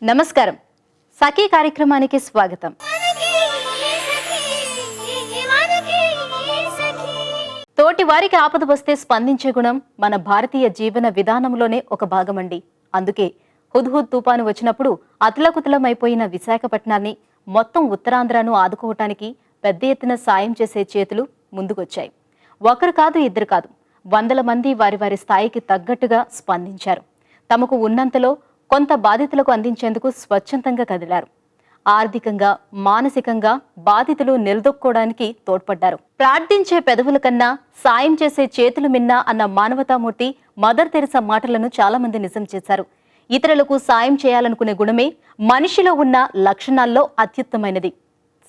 నమస్కారం. సఖీ కార్యక్రమానికి స్వాగతం. తోటి వారికి ఆపద వస్తే స్పందించే గుణం మన భారతీయ జీవన విధానంలోనే ఒక భాగమండి. అందుకే హుద్హుద్ తుపాను వచ్చినప్పుడు అతలకుతలమైపోయిన విశాఖపట్నాన్ని మొత్తం ఉత్తరాంధ్రను ఆదుకోవటానికి పెద్ద ఎత్తున సాయం చేసే చేతులు ముందుకొచ్చాయి. ఒకరు కాదు, ఇద్దరు కాదు, వందల మంది వారి వారి స్థాయికి తగ్గట్టుగా స్పందించారు. తమకు ఉన్నంతలో కొంత బాధితులకు అందించేందుకు స్వచ్ఛందంగా కదిలారు. ఆర్థికంగా, మానసికంగా బాధితులు నిలదొక్కోవడానికి తోడ్పడ్డారు. ప్రార్థించే పెదవుల కన్నా సాయం చేసే చేతులు మిన్నా అన్న మానవతామూర్తి మదర్ తెరెసా మాటలను చాలా మంది నిజం చేశారు. ఇతరులకు సాయం చేయాలనుకునే గుణమే మనిషిలో ఉన్న లక్షణాల్లో అత్యుత్తమైనది.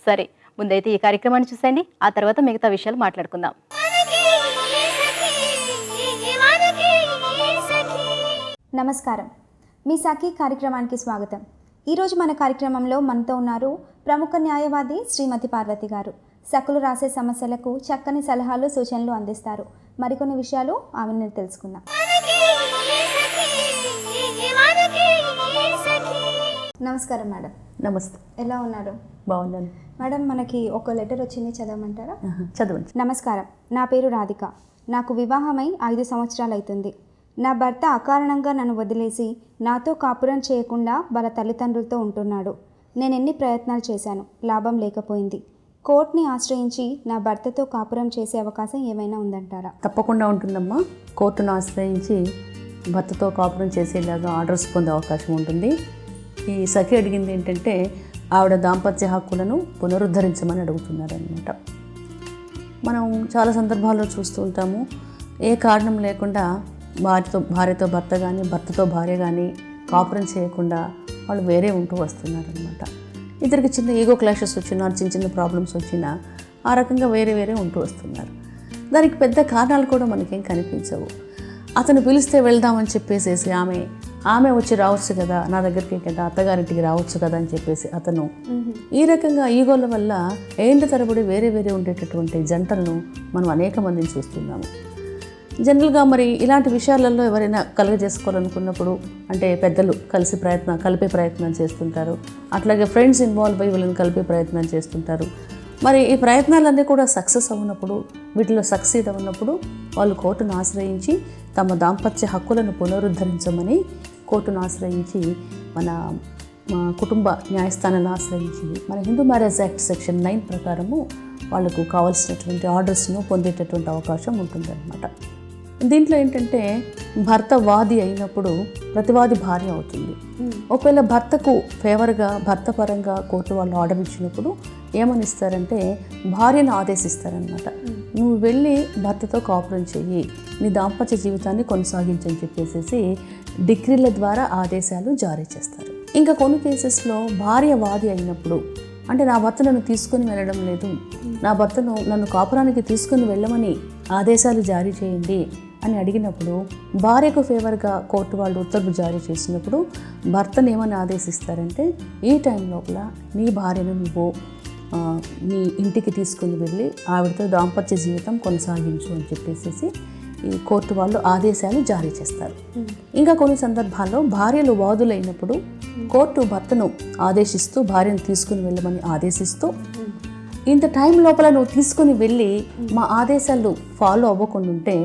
సరే, ముందైతే ఈ కార్యక్రమాన్ని చూసేయండి, ఆ తర్వాత మిగతా విషయాలు మాట్లాడుకుందాం. నమస్కారం. మీ సఖీ కార్యక్రమానికి స్వాగతం. ఈరోజు మన కార్యక్రమంలో మనతో ఉన్నారు ప్రముఖ న్యాయవాది శ్రీమతి పార్వతి గారు. సఖులు రాసే సమస్యలకు చక్కని సలహాలు, సూచనలు అందిస్తారు. మరికొన్ని విషయాలు ఆమెను తెలుసుకుందాం. నమస్కారం మేడం. నమస్తే. ఎలా ఉన్నారు? బాగున్నాను మేడం. మనకి ఒక లెటర్ వచ్చింది, చదవమంటారా? చదవండి. నమస్కారం. నా పేరు రాధిక. నాకు వివాహమై 5 సంవత్సరాలు అవుతుంది. నా భర్త అకారణంగా నన్ను వదిలేసి నాతో కాపురం చేయకుండా వాళ్ళ తల్లిదండ్రులతో ఉంటున్నాడు. నేను ఎన్ని ప్రయత్నాలు చేశాను, లాభం లేకపోయింది. కోర్టుని ఆశ్రయించి నా భర్తతో కాపురం చేసే అవకాశం ఏమైనా ఉందంటారా? తప్పకుండా ఉంటుందమ్మా. కోర్టును ఆశ్రయించి భర్తతో కాపురం చేసేలాగా ఆర్డర్స్ పొందే అవకాశం ఉంటుంది. ఈ సఖి అడిగింది ఏంటంటే ఆవిడ దాంపత్య హక్కులను పునరుద్ధరించమని అడుగుతున్నారనమాట. మనం చాలా సందర్భాల్లో చూస్తూ ఉంటాము, ఏ కారణం లేకుండా భార్యతో భర్త కానీ, భర్తతో భార్య కానీ కాపురం చేయకుండా వాళ్ళు వేరే ఉంటూ వస్తున్నారనమాట. ఇద్దరికి చిన్న ఈగో క్లాషెస్ వచ్చినా, చిన్న చిన్న ప్రాబ్లమ్స్ వచ్చినా ఆ రకంగా వేరే వేరే ఉంటూ వస్తున్నారు. దానికి పెద్ద కారణాలు కూడా మనకేం కనిపించవు. అతను పిలిస్తే వెళ్దామని చెప్పేసేసి ఆమె వచ్చి రావచ్చు కదా, నా దగ్గరికి కదా, అత్తగారింటికి రావచ్చు కదా అని చెప్పేసి అతను ఈ రకంగా ఈగోల వల్ల ఏంట తరబడి వేరే వేరే ఉండేటటువంటి జంటలను మనం అనేక మందిని చూస్తున్నాము. జనరల్గా మరి ఇలాంటి విషయాలలో ఎవరైనా కలుగజేసుకోవాలనుకున్నప్పుడు అంటే పెద్దలు కలిపే ప్రయత్నాలు చేస్తుంటారు. అట్లాగే ఫ్రెండ్స్ ఇన్వాల్వ్ అయ్యి వీళ్ళని కలిపే ప్రయత్నాలు చేస్తుంటారు. మరి ఈ ప్రయత్నాలన్నీ కూడా సక్సెస్ అవునప్పుడు, వీటిలో సక్సీడ్ అవునప్పుడు వాళ్ళు కోర్టును ఆశ్రయించి తమ దాంపత్య హక్కులను పునరుద్ధరించమని కోర్టును ఆశ్రయించి మన కుటుంబ న్యాయస్థానాన్ని ఆశ్రయించి మన హిందూ మ్యారేజ్ యాక్ట్ సెక్షన్ 9 ప్రకారము వాళ్ళకు కావాల్సినటువంటి ఆర్డర్స్ను పొందేటటువంటి అవకాశం ఉంటుందన్నమాట. దీంట్లో ఏంటంటే భర్త వాది అయినప్పుడు ప్రతివాది భార్య అవుతుంది. ఒకవేళ భర్తకు ఫేవర్గా, భర్త పరంగా కోర్టు వాళ్ళు ఆర్డర్ ఇచ్చినప్పుడు ఏమని ఇస్తారంటే భార్యను ఆదేశిస్తారనమాట. నువ్వు వెళ్ళి భర్తతో కాపురం చెయ్యి, నీ దాంపత్య జీవితాన్ని కొనసాగించని చెప్పేసి డిగ్రీల ద్వారా ఆదేశాలు జారీ చేస్తారు. ఇంకా కొన్ని కేసెస్లో భార్య వాది అయినప్పుడు, అంటే నా భర్త నన్ను తీసుకొని వెళ్ళడం లేదు, నా భర్తను నన్ను కాపురానికి తీసుకొని వెళ్ళమని ఆదేశాలు జారీ చేయండి అని అడిగినప్పుడు భార్యకు ఫేవర్గా కోర్టు వాళ్ళు ఉత్తర్వు జారీ చేసినప్పుడు భర్తను ఏమని ఆదేశిస్తారంటే ఈ టైం లోపల నీ భార్యను నువ్వు నీ ఇంటికి తీసుకుని వెళ్ళి ఆవిడతో దాంపత్య జీవితం కొనసాగించు అని చెప్పేసి ఈ కోర్టు వాళ్ళు ఆదేశాలు జారీ చేస్తారు. ఇంకా కొన్ని సందర్భాల్లో భార్యలు వాదులైనప్పుడు కోర్టు భర్తను ఆదేశిస్తూ భార్యను తీసుకుని వెళ్ళమని ఆదేశిస్తూ ఇంత టైం లోపల నువ్వు తీసుకుని వెళ్ళి మా ఆదేశాలు ఫాలో అవ్వకుండా ఉంటే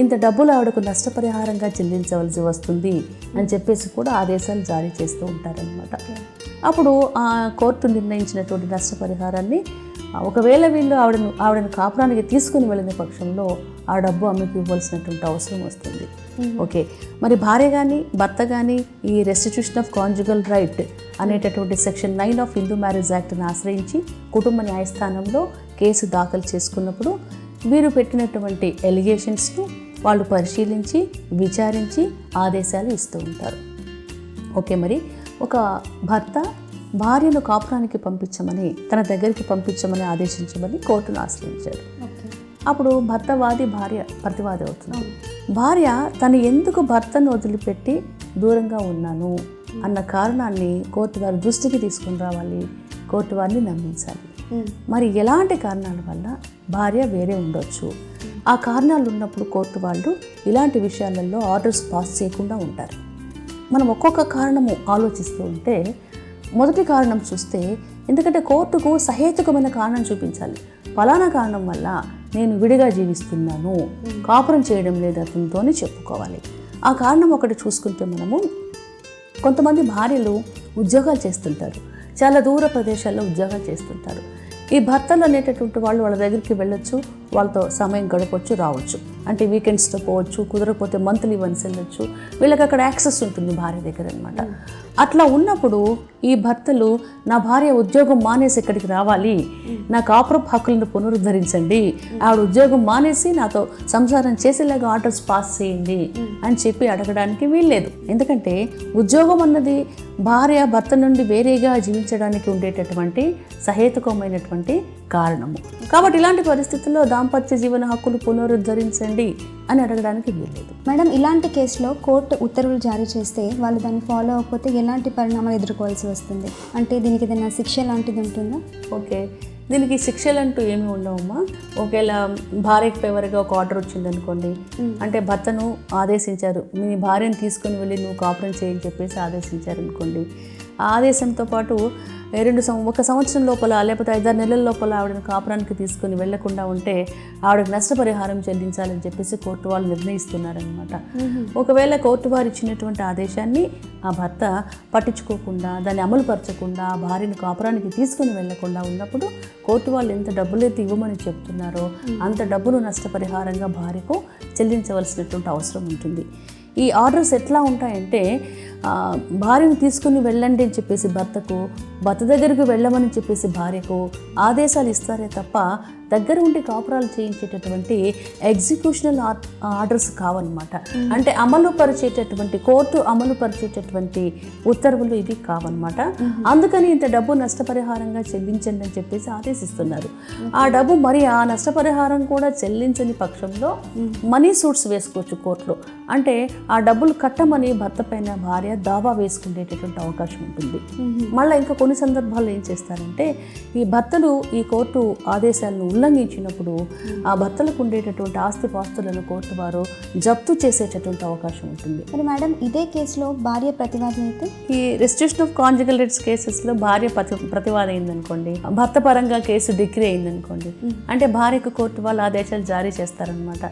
ఇంత డబ్బులు ఆవిడకు నష్టపరిహారంగా చెల్లించవలసి వస్తుంది అని చెప్పేసి కూడా ఆదేశాలు జారీ చేస్తూ ఉంటారనమాట. అప్పుడు ఆ కోర్టు నిర్ణయించినటువంటి నష్టపరిహారాన్ని ఒకవేళ వీళ్ళు ఆవిడను కాపురానికి తీసుకుని వెళ్ళిన పక్షంలో ఆ డబ్బు ఆమెకు ఇవ్వాల్సినటువంటి అవసరం వస్తుంది. ఓకే, మరి భార్య కానీ భర్త కానీ ఈ రెస్టిట్యూషన్ ఆఫ్ కాంజుగల్ రైట్ అనేటటువంటి సెక్షన్ 9 ఆఫ్ హిందూ మ్యారేజ్ యాక్ట్ని ఆశ్రయించి కుటుంబ న్యాయస్థానంలో కేసు దాఖలు చేసుకున్నప్పుడు వీరు పెట్టినటువంటి ఎలిగేషన్స్ను వాళ్ళు పరిశీలించి విచారించి ఆదేశాలు ఇస్తూ ఉంటారు. ఓకే, మరి ఒక భర్త భార్యను కాపురానికి పంపించమని, తన దగ్గరికి పంపించమని ఆదేశించమని కోర్టును ఆశ్రయించాడు. అప్పుడు భర్త వాది, భార్య ప్రతివాది అవుతుంది. భార్య తను ఎందుకు భర్తను వదిలిపెట్టి దూరంగా ఉన్నాను అన్న కారణాన్ని కోర్టు వారి దృష్టికి తీసుకుని రావాలి, కోర్టు వారిని నమ్మించాలి. మరి ఎలాంటి కారణాల వల్ల భార్య వేరే ఉండొచ్చు, ఆ కారణాలు ఉన్నప్పుడు కోర్టు వాళ్ళు ఇలాంటి విషయాలలో ఆర్డర్స్ పాస్ చేయకుండా ఉంటారు. మనం ఒక్కొక్క కారణము ఆలోచిస్తూ ఉంటే మొదటి కారణం చూస్తే, ఎందుకంటే కోర్టుకు సహేతుకమైన కారణం చూపించాలి. ఫలానా కారణం వల్ల నేను విడిగా జీవిస్తున్నాను, కాపురం చేయడం లేదు అతనితో అని చెప్పుకోవాలి. ఆ కారణం ఒకటి చూసుకుంటే మనము, కొంతమంది భార్యలు ఉద్యోగాలు చేస్తుంటారు, చాలా దూర ప్రదేశాల్లో ఉద్యోగాలు చేస్తుంటారు. ఈ భర్తలు అనేటటువంటి వాళ్ళు వాళ్ళ దగ్గరికి వెళ్ళొచ్చు, వాళ్ళతో సమయం గడపచ్చు, రావచ్చు. అంటే వీకెండ్స్లో పోవచ్చు, కుదరకపోతే మంత్లీ వన్స్ వెళ్ళొచ్చు. వీళ్ళకి అక్కడ యాక్సెస్ ఉంటుంది భార్య దగ్గర అనమాట. అట్లా ఉన్నప్పుడు ఈ భర్తలు, నా భార్య ఉద్యోగం మానేసి ఇక్కడికి రావాలి, నా కాపురపు హక్కులను పునరుద్ధరించండి, ఆవిడ ఉద్యోగం మానేసి నాతో సంసారం చేసేలాగా ఆర్డర్స్ పాస్ చేయండి అని చెప్పి అడగడానికి వీల్లేదు. ఎందుకంటే ఉద్యోగం అన్నది భార్య భర్త నుండి వేరేగా జీవించడానికి ఉండేటటువంటి సహేతుకమైనటువంటి కారణము. కాబట్టి ఇలాంటి పరిస్థితుల్లో దాంపత్య జీవన హక్కులు పునరుద్ధరించండి అని అడగడానికి వీల్లేదు. మేడం, ఇలాంటి కేసులో కోర్టు ఉత్తర్వులు జారీ చేస్తే వాళ్ళు దాన్ని ఫాలో అవ్వకపోతే ఎలాంటి పరిణామాలు ఎదుర్కోవాల్సి వస్తుంది? అంటే దీనికి ఏదైనా శిక్ష లాంటిది ఉంటుందా? ఓకే, దీనికి శిక్షలు అంటూ ఏమి ఉండవమ్మా. ఒకవేళ భార్యకి ఫేవర్గా ఒక ఆర్డర్ వచ్చిందనుకోండి, అంటే భర్తను ఆదేశించారు, మీ భార్యను తీసుకొని వెళ్ళి నువ్వు కాపురం చేయని చెప్పేసి ఆదేశించారు అనుకోండి. ఆ ఆదేశంతో పాటు ఒక సంవత్సరం లోపల లేకపోతే 5-6 నెలల లోపల ఆవిడని కాపురానికి తీసుకుని వెళ్లకుండా ఉంటే ఆవిడకి నష్టపరిహారం చెల్లించాలని చెప్పేసి కోర్టు వాళ్ళు నిర్ణయిస్తున్నారనమాట. ఒకవేళ కోర్టు వారు ఇచ్చినటువంటి ఆదేశాన్ని ఆ భర్త పట్టించుకోకుండా, దాన్ని అమలుపరచకుండా, ఆ భార్యను కాపురానికి తీసుకుని వెళ్లకుండా ఉన్నప్పుడు కోర్టు వాళ్ళు ఎంత డబ్బులైతే ఇవ్వమని చెప్తున్నారో అంత డబ్బును నష్టపరిహారంగా భార్యకు చెల్లించవలసినటువంటి అవసరం ఉంటుంది. ఈ ఆర్డర్స్ ఎట్లా ఉంటాయంటే, భార్యను తీసుకుని వెళ్ళండి అని చెప్పేసి భర్తకు, భర్త దగ్గరకు వెళ్ళమని చెప్పేసి భార్యకు ఆదేశాలు ఇస్తారే తప్ప దగ్గర ఉండి కాపురాలు చేయించేటటువంటి ఎగ్జిక్యూషనల్ ఆర్డర్స్ కావన్నమాట. అంటే కోర్టు అమలు పరిచేటటువంటి ఉత్తర్వులు ఇవి కావన్నమాట. అందుకని ఇంత డబ్బు నష్టపరిహారంగా చెల్లించండి అని చెప్పేసి ఆదేశిస్తున్నారు. ఆ డబ్బు మరి ఆ నష్టపరిహారం కూడా చెల్లించని పక్షంలో మనీ సూట్స్ వేసుకోవచ్చు కోర్టులో. అంటే ఆ డబ్బులు కట్టమని భర్త పైన భార్య దావా వేసుకునేటటువంటి అవకాశం ఉంటుంది. మళ్ళీ ఇంకా కొన్ని సందర్భాల్లో ఏం చేస్తారంటే, ఈ భర్తలు ఈ కోర్టు ఆదేశాలను ఉల్లంఘించినప్పుడు ఆ భర్తలకు ఉండేటటువంటి ఆస్తిపాస్తులను కోర్టు వారు జప్తు చేసేటటువంటి అవకాశం ఉంటుంది. మరి మేడం, ఇదే కేసులో భార్య ప్రతివాది అయితే, ఈ రెస్ట్రిక్షన్ ఆఫ్ కాంజుగల్ రైట్స్ కేసెస్లో భార్య ప్రతివాది అయిందనుకోండి, భర్త పరంగా కేసు డిగ్రీ అయిందనుకోండి, అంటే భార్యకు కోర్టు వాళ్ళు ఆదేశాలు జారీ చేస్తారనమాట.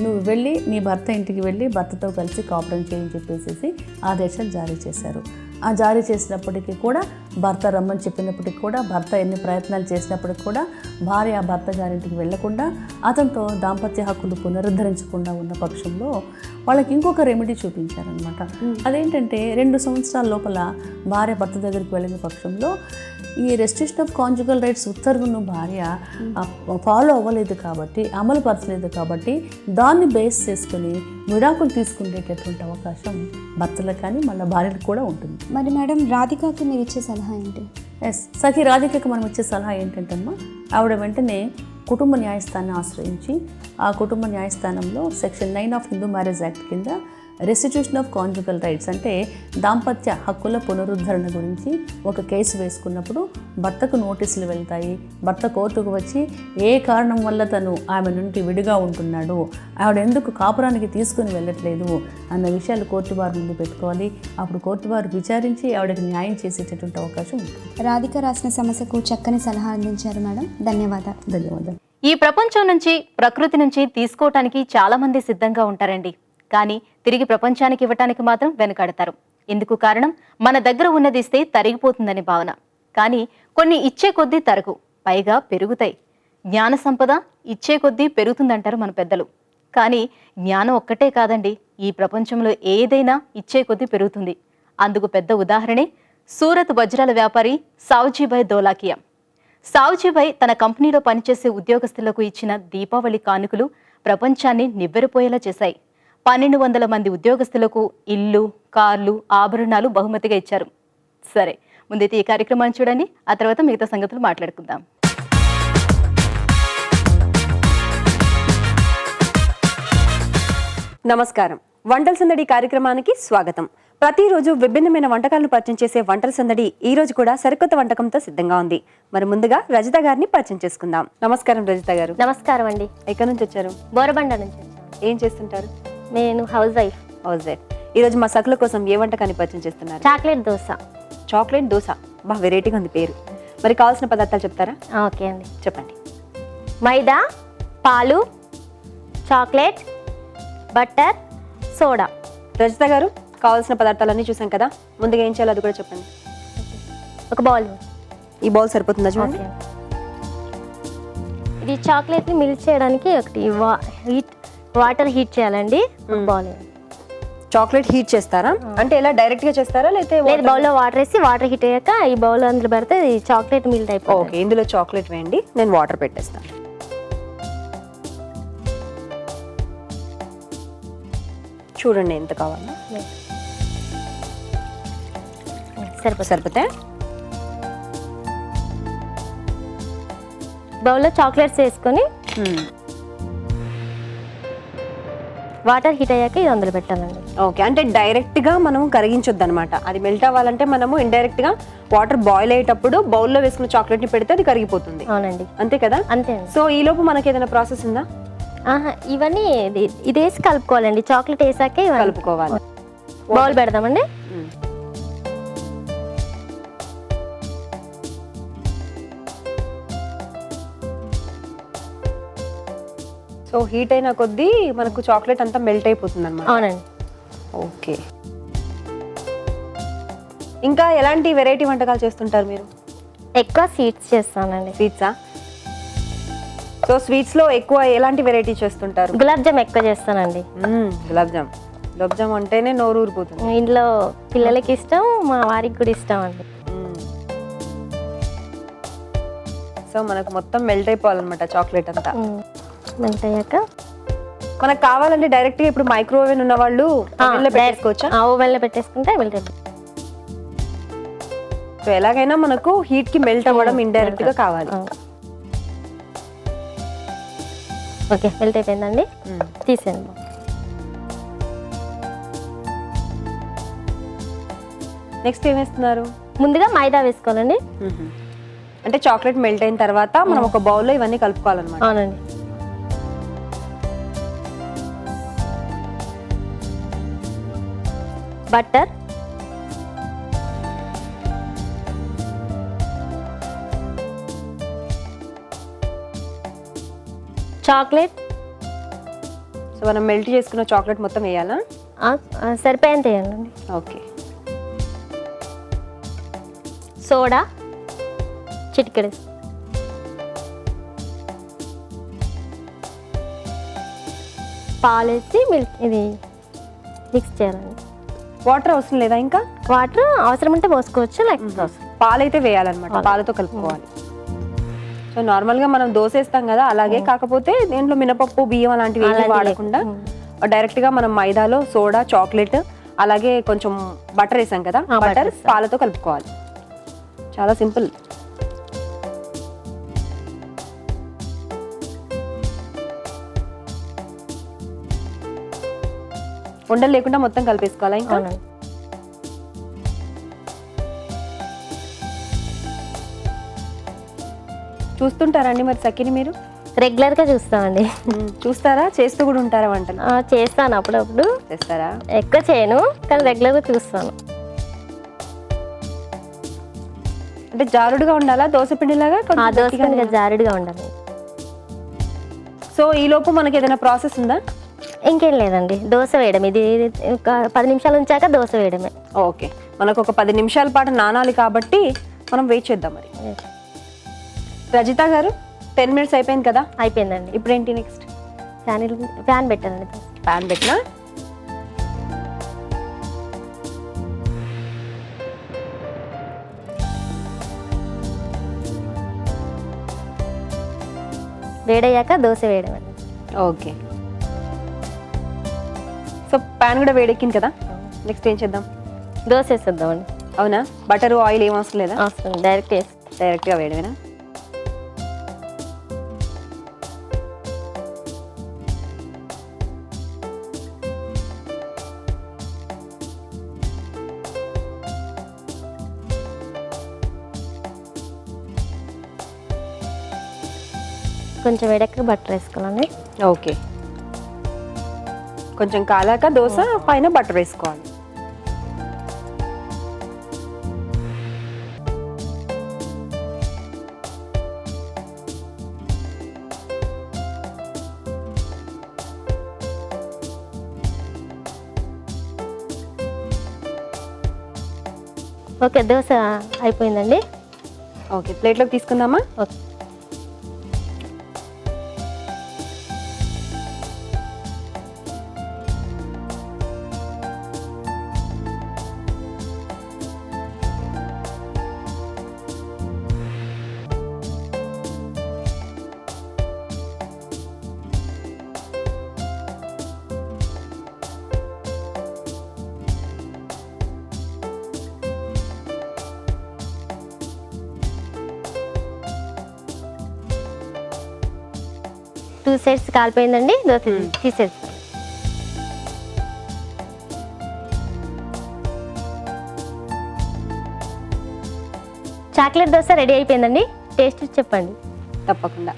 నువ్వు వెళ్ళి నీ భర్త ఇంటికి వెళ్ళి భర్తతో కలిసి కాపురం చేయని చెప్పేసి ఆదేశాలు జారీ చేశారు. ఆ జారీ చేసినప్పటికీ కూడా, భర్త రమ్మని చెప్పినప్పటికీ కూడా, భర్త ఎన్ని ప్రయత్నాలు చేసినప్పటికీ కూడా భార్య ఆ భర్త గారింటికి వెళ్లకుండా, అతనితో దాంపత్య హక్కులు పునరుద్ధరించకుండా ఉన్న పక్షంలో వాళ్ళకి ఇంకొక రెమెడీ చూపించారనమాట. అదేంటంటే, 2 సంవత్సరాల లోపల భార్య భర్త దగ్గరికి వెళ్ళిన పక్షంలో ఈ రెస్ట్రిక్షన్ ఆఫ్ కాంజుగల్ రైట్స్ ఉత్తర్వును భార్య ఫాలో అవ్వలేదు కాబట్టి, అమలు పరచలేదు కాబట్టి, దాన్ని బేస్ చేసుకుని విడాకులు తీసుకునేటటువంటి అవకాశం భర్తలకు కానీ మళ్ళీ భార్యలకు కూడా ఉంటుంది. మరి మేడం, రాధికకి మీరు ఇచ్చే సలహా ఏంటి? సఖి రాధికకి మనం ఇచ్చే సలహా ఏంటంటమ్మా, ఆవిడ వెంటనే కుటుంబ న్యాయస్థానాన్ని ఆశ్రయించి, ఆ కుటుంబ న్యాయస్థానంలో section 9 of Hindu marriage act కింద రెస్టిట్యూషన్ ఆఫ్ కాంజుగల్ రైట్స్ అంటే దాంపత్య హక్కుల పునరుద్ధరణ గురించి ఒక కేసు వేసుకున్నప్పుడు భర్తకు నోటీసులు వెళ్తాయి. భర్త కోర్టుకు వచ్చి ఏ కారణం వల్ల తను ఆమె నుండి విడిగా ఉంటున్నాడు, ఆవిడ ఎందుకు కాపురానికి తీసుకుని వెళ్ళట్లేదు అన్న విషయాలు కోర్టు వారి ముందు పెట్టుకోవాలి. అప్పుడు కోర్టు వారు విచారించి ఆవిడకి న్యాయం చేసేటటువంటి అవకాశం ఉంటుంది. రాధిక రాసిన సమస్యకు చక్కని సలహా అందించారు మేడం. ధన్యవాదాలు. ధన్యవాదాలు. ఈ ప్రపంచం నుంచి, ప్రకృతి నుంచి తీసుకోవటానికి చాలా మంది సిద్ధంగా ఉంటారండి. కానీ తిరిగి ప్రపంచానికి ఇవ్వటానికి మాత్రం వెనుకాడతారు. ఇందుకు కారణం మన దగ్గర ఉన్నది ఇస్తే తరిగిపోతుందని భావన. కానీ కొన్ని ఇచ్చే కొద్దీ తరగు, పైగా పెరుగుతాయి. జ్ఞాన సంపద ఇచ్చే కొద్దీ పెరుగుతుందంటారు మన పెద్దలు. కానీ జ్ఞానం ఒక్కటే కాదండి, ఈ ప్రపంచంలో ఏదైనా ఇచ్చే కొద్దీ పెరుగుతుంది. అందుకు పెద్ద ఉదాహరణే సూరత్ వజ్రాల వ్యాపారి సావ్జీభాయ్ ధోలాకియా. సావ్జీభాయ్ తన కంపెనీలో పనిచేసే ఉద్యోగస్తులకు ఇచ్చిన దీపావళి కానుకలు ప్రపంచాన్ని నివ్వెరపోయేలా చేశాయి. 1200 మంది ఉద్యోగస్తులకు ఇల్లు, కార్లు, ఆభరణాలు బహుమతిగా ఇచ్చారు. సరే, ముందైతే ఈ కార్యక్రమాన్ని చూడండి, ఆ తర్వాత మిగతా సంగతులు మాట్లాడుకుందాం. నమస్కారం. వంటల సందడి కార్యక్రమానికి స్వాగతం. ప్రతిరోజు విభిన్నమైన వంటకాలను పరిచయం చేసే వంటల సందడి ఈ రోజు కూడా సరికొత్త వంటకంతో సిద్ధంగా ఉంది. మరి ముందుగా రజిత గారిని పరిచయం చేసుకుందాం. నమస్కారం రజిత గారు. నమస్కారం అండి. ఎక్కడి నుంచి వచ్చారు? బోరబండ నుంచి. ఏం చేస్తుంటారు? నేను హౌస్ వైఫ్. ఈరోజు మా సకుల కోసం ఏ వంటకాన్ని పరిచయం చేస్తున్నారు? చాక్లెట్ దోశ. చాక్లెట్ దోశ. బా వెరైటీగా ఉంది పేరు. మరి కావాల్సిన పదార్థాలు చెప్తారా? ఓకే అండి. చెప్పండి. మైదా, పాలు, చాక్లెట్, బటర్, సోడా. రజిత గారు, కావాల్సిన పదార్థాలన్నీ చూసాం కదా, ముందుగా ఏం చేయాలో అది కూడా చెప్పండి. ఒక బౌల్. ఈ బౌల్ సరిపోతుందా చూడండి. ఓకే. ఇది చాక్లెట్ని మిల్క్ చేయడానికి ఒకటి వాటర్ హీట్ చేయాలండి. ఒక బౌల్. చాక్లెట్ హీట్ చేస్తారా? అంటే ఎలా డైరెక్ట్ గా చేస్తారా లేకపోతే లేదు, బౌల్లో వాటర్ వేసి వాటర్ హీట్ అయ్యాక ఈ బౌల్ అందులో పెడితే చాక్లెట్ మిల్క్ అయిపోతుంది. ఓకే, ఇందులో చాక్లెట్ వేయండి, నేను వాటర్ పెట్టేస్తాను. చూడండి ఎంత కావాలో. సరిపోతే బౌల్లో చాక్లెట్స్ వేసుకొని వాటర్ హీట్ అయ్యాక ఇది అందులో పెట్టాలండి. ఓకే, అంటే డైరెక్ట్ గా మనం కరిగించొద్దు అనమాట. అది మెల్ట్ అవ్వాలంటే మనము ఇండైరెక్ట్ గా వాటర్ బాయిల్ అయ్యేటప్పుడు బౌల్లో వేసుకున్న చాక్లెట్ ని పెడితే అది కరిగిపోతుంది. అవునండి, అంతే కదా? అంతే. సో ఈ లోపు మనకి ఏదైనా ప్రాసెస్ ఉందా? ఇవన్నీ ఇది వేసి కలుపుకోవాలండి. చాక్లెట్ వేసాకే కలుపుకోవాలి. బౌల్ పెడదామండి. సో హీట్ అయిన కొద్దీ మనకు చాక్లెట్ అంతా మెల్ట్ అయిపోతుంది అనమాట. అవునండి. ఓకే, ఇంకా ఎలాంటి వెరైటీ వంటకాలు చేస్తుంటారు మీరు? ఎక్కువ స్వీట్స్ చేస్తానండి. స్వీట్సా? సో స్వీట్స్ లో ఎక్కువ ఎలాంటి వెరైటీ చేస్తుంటారు? గులాబ్ జామ్ ఎక్కువ చేస్తానండి. గులాబ్ జామ్. గులాబ్ జామ్ అంటేనే నోరు ఊరిపోతుంది. ఇంట్లో పిల్లలకి ఇష్టం, మా వారికి కూడా ఇష్టం అండి. సో మనకు మొత్తం మెల్ట్ అయిపోవాలన్నమాట చాక్లెట్ అంతా. మెల్ట్ అయ్యాక మనకు కావాలంటే డైరెక్ట్ గా ఇప్పుడు మైక్రోవేవ్ ఉన్న వాళ్ళు పెట్టేసుకోవచ్చా? ఓవెన్లో పెట్టేసుకుంటే మెల్ట్ అయిపోతుంది. సో ఎలాగైనా మనకు హీట్ కి మెల్ట్ అవ్వడం ఇండైరెక్ట్ గా కావాలి. ఓకే, మెల్ట్ అయిపోయిందండి, తీసేయండి. నెక్స్ట్ ఏం వేస్తున్నారు? ముందుగా మైదా వేసుకోవాలండి. అంటే చాక్లెట్ మెల్ట్ అయిన తర్వాత మనం ఒక బౌల్లో ఇవన్నీ కలుపుకోవాలన్నమాట. అవునండి. Butter, chocolate. సో మనం మెల్ట్ చేసుకున్న చాక్లెట్ మొత్తం వేయాలా? సరిపోయేంత వేయాలండి. ఓకే. సోడా చిటికెడు, పాలేసి ఇది మిక్స్ చేయాలండి. వాటర్ అవసరం లేదా? ఇంకా వాటర్ అవసరం ఉంటే పోసుకోవచ్చు, లేకపోతే పాలైతే వేయాలన్నమాట. పాలతో కలుపుకోవాలి. సో నార్మల్ గా మనం దోశ వేస్తాం కదా అలాగే, కాకపోతే దీంట్లో మినపప్పు, బియ్యం అలాంటివి ఏమీ వాడకుండా డైరెక్ట్ గా మనం మైదాలో సోడా, చాక్లెట్, అలాగే కొంచెం బటర్ వేసాం కదా, బటర్ పాలతో కలుపుకోవాలి. చాలా సింపుల్. ఉండలు లేకుండా మొత్తం కలిపేసుకోవాలా? ఇంకా చూస్తుంటారండి మరి సఖిని మీరు? రెగ్యులర్ గా చూస్తామండి. చూస్తారా? చేస్తూ కూడా ఉంటారా వంటలు? చేస్తాను, అప్పుడప్పుడు చేస్తారా? ఎక్కువ చేయను, కానీ రెగ్యులర్ గా చూస్తాను. అంటే జారుడుగా ఉండాలా దోశ పిండిలాగా? దోశ పిండిగా జారుడుగా ఉండాలి. సో ఈ లోపు మనకి ఏదైనా ప్రాసెస్ ఉందా? ఇంకేం లేదండి, దోశ వేయడం. ఇది ఒక 10 నిమిషాలు ఉంచాక దోశ వేయడమే. ఓకే, మనకు ఒక 10 నిమిషాల పాటు నానాలి కాబట్టి మనం వెయిట్ చేద్దాం. మరి రజిత గారు, 10 మినిట్స్ అయిపోయింది కదా? అయిపోయిందండి. ఇప్పుడు ఏంటి నెక్స్ట్? ప్యాన్ పెట్టానండి. ప్యాన్ పెట్టినా వేడయ్యాక దోశ వేయడం. ఓకే, సో ప్యాన్ కూడా వేడెక్కింది కదా, నెక్స్ట్ ఏం చేద్దాం? దోశ వేసేద్దామండి. అవునా? బటర్, ఆయిల్ ఏం అవసరం లేదా? అవసరం, డైరెక్ట్గా వేయడమేనా? కొంచెం వేడెక్క బటర్ వేసుకోవాలండి. ఓకే, కొంచెం కాలాక దోశ పైన బటర్ వేసుకోవాలి. ఓకే, దోశ అయిపోయిందండి. ఓకే, ప్లేట్లోకి తీసుకుందామా? ఓకే. టూ సైడ్స్ కాలిపోయిందండి. దోశ తీసేస్తాం. చాక్లెట్ దోశ రెడీ అయిపోయిందండి. టేస్ట్ చెప్పండి. తప్పకుండా.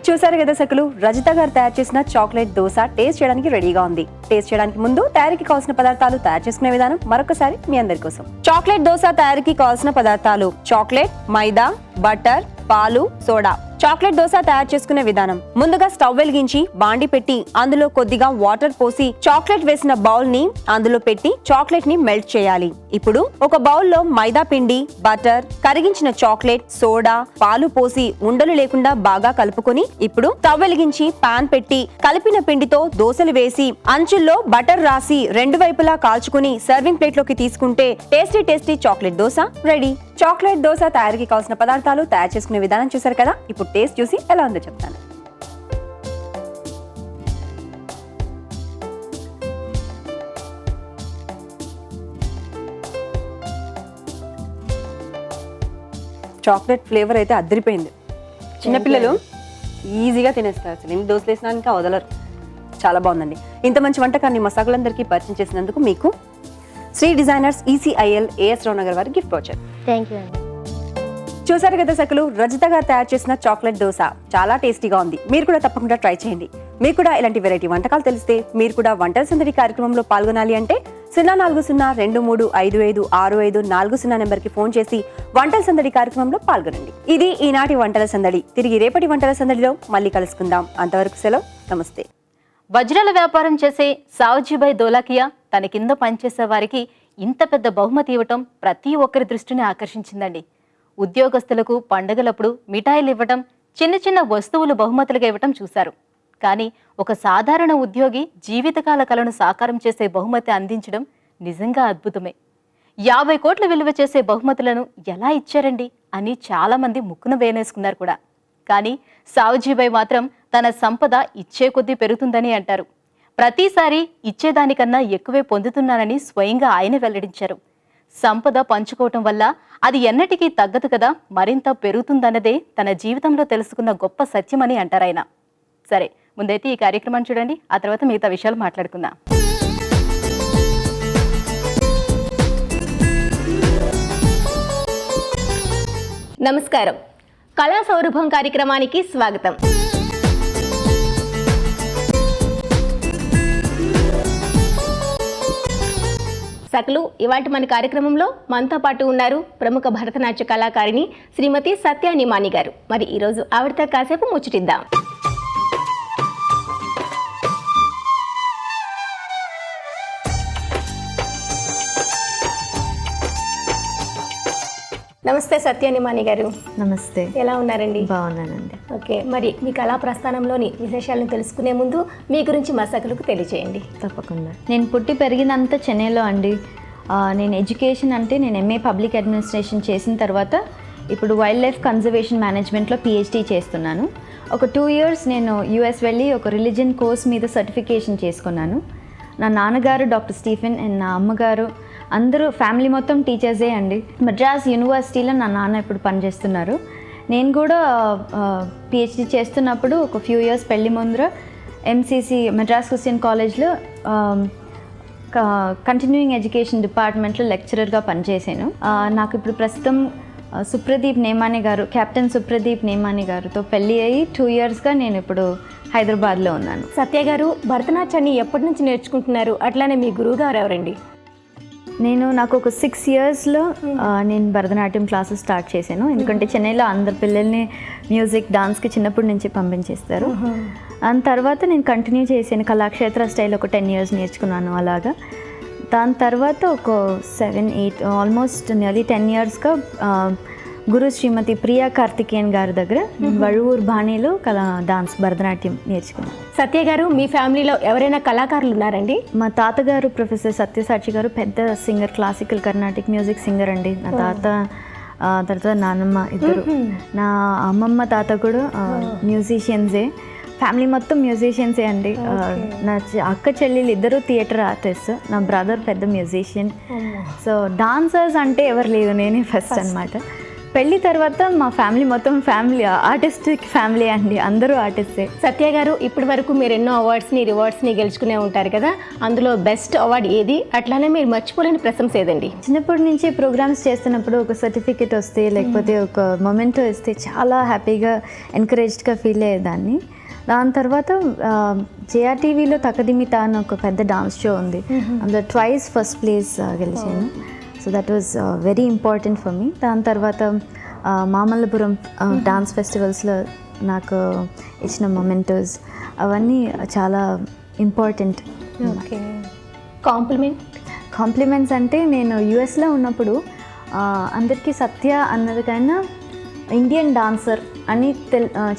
చూసారు కదా సకులు, రజిత గారు తయారు చేసిన చాక్లెట్ దోశ టేస్ట్ చేయడానికి రెడీగా ఉంది. టేస్ట్ చేయడానికి ముందు తయారీకి కావాల్సిన పదార్థాలు తయారు చేసుకునే విధానం మరొకసారి మీ అందరి కోసం. చాక్లెట్ దోశ తయారీకి కావాల్సిన పదార్థాలు: చాక్లెట్, మైదా, బటర్, పాలు, సోడా. చాక్లెట్ దోశ తయారు చేసుకునే విధానం: ముందుగా స్టవ్ వెలిగించి బాండి పెట్టి అందులో కొద్దిగా వాటర్ పోసి చాక్లెట్ వేసిన బౌల్ ని అందులో పెట్టి చాక్లెట్ ని మెల్ట్ చేయాలి. ఇప్పుడు ఒక బౌల్ లో మైదా పిండి, బటర్, కరిగించిన చాక్లెట్, సోడా, పాలు పోసి ఉండలు లేకుండా బాగా కలుపుకొని ఇప్పుడు స్టవ్ వెలిగించి పాన్ పెట్టి కలిపిన పిండితో దోశలు వేసి అంచుల్లో బటర్ రాసి రెండు వైపులా కాల్చుకుని సర్వింగ్ ప్లేట్ లోకి తీసుకుంటే tasty tasty chocolate dosa ready. Chocolate dosa తయారీకి కావాల్సిన పదార్థాలు తయారు చేసుకునే విధానం చూసారు కదా. ఇప్పుడు టేస్ట్ చూసి ఎలా ఉందో చెప్తాను. చాక్లెట్ ఫ్లేవర్ అయితే అదిరిపోయింది. చిన్నపిల్లలు ఈజీగా తినేస్తారు. అసలు ఎన్ని దోశలు వేసినా ఇంకా వదలరు. చాలా బాగుందండి. ఇంత మంచి వంటకాన్ని మా సగులందరికీ పరిచయం చేసినందుకు మీకు శ్రీ డిజైనర్స్ ECIL AS రావు నగర్ వారి గిఫ్ట్ వౌచర్. థ్యాంక్ యూ అండి. చూసారు కదా సకులు, రజిత గారు తయారు చేసిన చాక్లెట్ దోశ చాలా టేస్టీగా ఉంది. మీరు కూడా తప్పకుండా ట్రై చేయండి. మీకు కూడా ఇలాంటి వెరైటీ వంటకాలు తెలిస్తే మీరు కూడా వంటల సందడి కార్యక్రమంలో పాల్గొనాలి అంటే 0402355654 నెంబర్కి ఫోన్ చేసి వంటల సందడి కార్యక్రమంలో పాల్గొనండి. ఇది ఈనాటి వంటల సందడి. తిరిగి రేపటి వంటల సందడిలో మళ్ళీ కలుసుకుందాం. అంతవరకు సెలవు. నమస్తే. వజ్రాల వ్యాపారం చేసే సావుజీభాయ్ దోలాకియా తన కింద పనిచేసే వారికి ఇంత పెద్ద బహుమతి ఇవ్వటం ప్రతి ఒక్కరి దృష్టిని ఆకర్షించిందండి. ఉద్యోగస్తులకు పండగలప్పుడు మిఠాయిలు ఇవ్వటం, చిన్న చిన్న వస్తువులు బహుమతులుగా ఇవ్వటం చూశారు. కానీ ఒక సాధారణ ఉద్యోగి జీవితకాల కలను సాకారం చేసే బహుమతి అందించడం నిజంగా అద్భుతమే. 50 కోట్ల విలువ చేసే బహుమతులను ఎలా ఇచ్చారండి అని చాలా మంది ముక్కున వేనేసుకున్నారు కూడా. కానీ సావుజీభాయ్ మాత్రం తన సంపద ఇచ్చే కొద్దీ పెరుగుతుందని అంటారు. ప్రతిసారి ఇచ్చేదానికన్నా ఎక్కువే పొందుతున్నానని స్వయంగా ఆయన వెల్లడించారు. సంపద పంచుకోవటం వల్ల అది ఎన్నటికీ తగ్గదు కదా, మరింత పెరుగుతుందన్నదే తన జీవితంలో తెలుసుకున్న గొప్ప సత్యమని అంటారాయన. సరే, ముందైతే ఈ కార్యక్రమాన్ని చూడండి, ఆ తర్వాత మిగతా విషయాలు మాట్లాడుకుందాం. నమస్కారం. కళా సౌరభం కార్యక్రమానికి స్వాగతం. సకలు, ఇవాటి మన కార్యక్రమంలో మనతో పాటు ఉన్నారు ప్రముఖ భరతనాట్య కళాకారిణి శ్రీమతి సత్య నిమాని గారు. మరి ఈరోజు ఆవిడతో కాసేపు ముచ్చటిద్దాం. నమస్తే సత్య నిమాని గారు. నమస్తే. ఎలా ఉన్నారండి? బాగున్నానండి. ఓకే, మరి మీ కళా ప్రస్థానంలోని విశేషాలను తెలుసుకునే ముందు మీ గురించి మా సకలకు తెలియజేయండి. తప్పకుండా. నేను పుట్టి పెరిగినంత చెన్నైలో అండి. నేను ఎడ్యుకేషన్ అంటే నేను MA పబ్లిక్ అడ్మినిస్ట్రేషన్ చేసిన తర్వాత ఇప్పుడు వైల్డ్ లైఫ్ కన్జర్వేషన్ మేనేజ్మెంట్లో PhD చేస్తున్నాను. ఒక 2 years నేను US వెళ్ళి ఒక రిలీజియన్ కోర్స్ మీద సర్టిఫికేషన్ చేసుకున్నాను. నా నాన్నగారు డాక్టర్ స్టీఫెన్ అండ్ నా అమ్మగారు అందరూ ఫ్యామిలీ మొత్తం టీచర్సే అండి. మద్రాస్ యూనివర్సిటీలో నా నాన్న ఇప్పుడు పనిచేస్తున్నారు. నేను కూడా PhD చేస్తున్నప్పుడు ఒక ఫ్యూ ఇయర్స్ పెళ్లి ముందర MCC మద్రాస్ క్రిస్టియన్ కాలేజ్లో కంటిన్యూయింగ్ ఎడ్యుకేషన్ డిపార్ట్మెంట్లో లెక్చరర్గా పనిచేశాను. నాకు ఇప్పుడు ప్రస్తుతం సుప్రదీప్ నేమాని గారు, కెప్టెన్ సుప్రదీప్ నేమాని గారితో పెళ్ళి అయ్యి 2 yearsగా నేను ఇప్పుడు హైదరాబాద్లో ఉన్నాను. సత్య గారు భరతనాట్యాన్ని ఎప్పటి నుంచి నేర్చుకుంటున్నారు? అట్లానే మీ గురువు గారు ఎవరండి? నాకు ఒక 6 yearsలో నేను భరతనాట్యం క్లాసెస్ స్టార్ట్ చేశాను. ఎందుకంటే చెన్నైలో అందరు పిల్లల్ని మ్యూజిక్ డాన్స్కి చిన్నప్పటి నుంచి పంపించేస్తారు. దాని తర్వాత నేను కంటిన్యూ చేశాను. కళాక్షేత్ర స్టైల్ ఒక 10 years నేర్చుకున్నాను అలాగా. దాని తర్వాత ఒక 7-8 ఆల్మోస్ట్ నియర్లీ 10 yearsగా గురు శ్రీమతి ప్రియా కార్తికేయన్ గారి దగ్గర వழுవూరు బాణీలో డాన్స్ భరతనాట్యం నేర్చుకున్నాను. సత్య గారు మీ ఫ్యామిలీలో ఎవరైనా కళాకారులు ఉన్నారండి? మా తాతగారు ప్రొఫెసర్ సత్యసాచి గారు పెద్ద singer, classical Carnatic music singer అండి. నా తాత తర్వాత నాన్నమ్మ ఇద్దరు. నా అమ్మమ్మ తాత కూడా మ్యూజిషియన్సే. ఫ్యామిలీ మొత్తం మ్యూజిషియన్సే అండి. నా అక్క చెల్లెలు ఇద్దరు థియేటర్ ఆర్టిస్ట్. నా బ్రదర్ పెద్ద మ్యూజిషియన్. సో డాన్సర్స్ అంటే ఎవరు లేదు, నేనే ఫస్ట్ అనమాట. పెళ్ళి తర్వాత మా ఫ్యామిలీ మొత్తం ఆర్టిస్టిక్ ఫ్యామిలీ అండి, అందరూ ఆర్టిస్టే. సత్య గారు ఇప్పటి వరకు మీరు ఎన్నో రివార్డ్స్ని గెలుచుకునే ఉంటారు కదా, అందులో బెస్ట్ అవార్డ్ ఏది? అట్లానే మీరు మర్చిపోలేని ప్రశంస ఏదండి? చిన్నప్పటి నుంచి ప్రోగ్రామ్స్ చేస్తున్నప్పుడు ఒక సర్టిఫికేట్ వస్తే లేకపోతే ఒక మొమెంటో ఇస్తే చాలా హ్యాపీగా ఎంకరేజ్డ్గా ఫీల్ అయ్యేదాన్ని. దాని తర్వాత జేఆర్టీవీలో తకదిమితా అని ఒక పెద్ద డాన్స్ షో ఉంది, అందులో ట్వైస్ ఫస్ట్ ప్లేస్ గెలిచాను. So that was very important for me. దాని తర్వాత మామల్లపురం డాన్స్ ఫెస్టివల్స్లో నాకు ఇచ్చిన మొమెంటోస్ అవన్నీ చాలా ఇంపార్టెంట్. కాంప్లిమెంట్స్ అంటే నేను యుఎస్లో ఉన్నప్పుడు అందరికీ సత్య అన్నదికైనా ఇండియన్ డాన్సర్ అని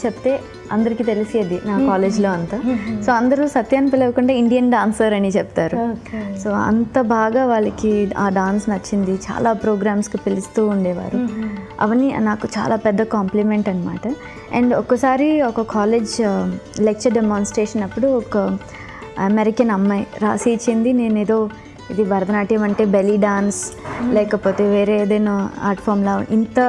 చెప్తే అందరికీ తెలిసేది నా కాలేజ్లో అంతా. సో అందరూ సత్యాన్ని పిలవకుండా ఇండియన్ డాన్సర్ అని చెప్తారు. సో అంత బాగా వాళ్ళకి ఆ డాన్స్ నచ్చింది, చాలా ప్రోగ్రామ్స్కి పిలుస్తూ ఉండేవారు. అవన్నీ నాకు చాలా పెద్ద కాంప్లిమెంట్ అనమాట. అండ్ ఒకసారి ఒక కాలేజ్ లెక్చర్ డెమాన్స్ట్రేషన్ అప్పుడు ఒక అమెరికన్ అమ్మాయి రాసి ఇచ్చింది, నేను ఏదో ఇది భరతనాట్యం అంటే బెలీ డాన్స్ లేకపోతే వేరే ఏదైనా ఆర్ట్ ఫామ్లా ఇంత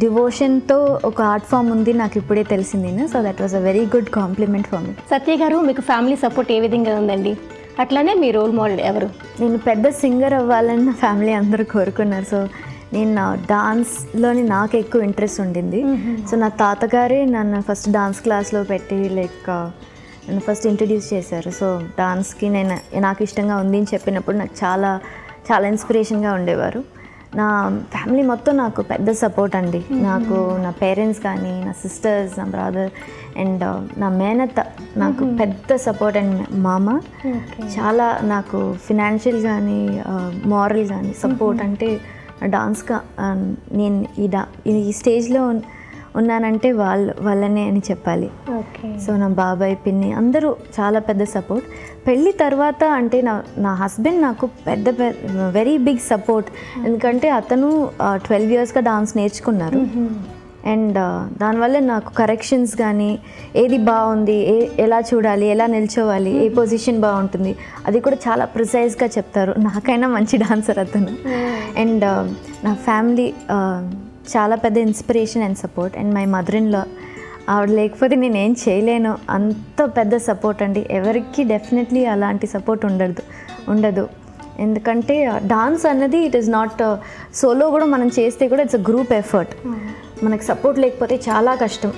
డివోషన్తో ఒక ఆర్ట్ ఫామ్ ఉంది నాకు ఇప్పుడే తెలిసింది. So that was a very good compliment for me. Satya గారు మీకు ఫ్యామిలీ సపోర్ట్ ఏ విధంగా ఉందండి? అట్లానే మీ రోల్ మోడల్ ఎవరు? నేను పెద్ద సింగర్ అవ్వాలని నా ఫ్యామిలీ అందరూ కోరుకున్నారు. సో నేను డాన్స్లోని నాకు ఎక్కువ ఇంట్రెస్ట్ ఉండింది. సో నా తాతగారే నన్ను ఫస్ట్ డాన్స్ క్లాస్లో పెట్టి నన్ను ఫస్ట్ ఇంట్రడ్యూస్ చేశారు. సో డాన్స్కి నాకు ఇష్టంగా ఉంది అని చెప్పినప్పుడు నాకు చాలా చాలా ఇన్స్పిరేషన్గా ఉండేవారు. నా ఫ్యామిలీ మొత్తం నాకు పెద్ద సపోర్ట్ అండి. నాకు నా పేరెంట్స్ కానీ, నా సిస్టర్స్, నా బ్రదర్ అండ్ నా మేనత్త నాకు పెద్ద సపోర్ట్. అండ్ మామ చాలా నాకు ఫినాన్షియల్ కానీ మారల్ కానీ సపోర్ట్. అంటే డాన్స్గా నేను ఈ స్టేజ్లో ఉన్నానంటే వాళ్ళనే అని చెప్పాలి. సో నా బాబాయ్, పిన్ని అందరూ చాలా పెద్ద సపోర్ట్. పెళ్ళి తర్వాత అంటే నా హస్బెండ్ నాకు పెద్ద వెరీ బిగ్ సపోర్ట్. ఎందుకంటే అతను 12 yearsగా డాన్స్ నేర్చుకున్నారు. అండ్ దానివల్ల నాకు కరెక్షన్స్ కానీ ఏది బాగుంది, ఎలా చూడాలి, ఎలా నిల్చోవాలి, ఏ పొజిషన్ బాగుంటుంది అది కూడా చాలా ప్రిసైజ్గా చెప్తారు. నాకైనా మంచి డాన్సర్ అతను. అండ్ నా ఫ్యామిలీ చాలా పెద్ద inspiration and support. And my mother in law, ఆవిడ లేకపోతే నేనేం చేయలేను, అంత పెద్ద సపోర్ట్ అండి. ఎవరికి డెఫినెట్లీ అలాంటి సపోర్ట్ ఉండదు. ఎందుకంటే డాన్స్ అన్నది ఇట్ ఈస్ నాట్ సోలో, కూడా మనం చేస్తే కూడా ఇట్స్ అ గ్రూప్ ఎఫర్ట్. మనకు సపోర్ట్ లేకపోతే చాలా కష్టం.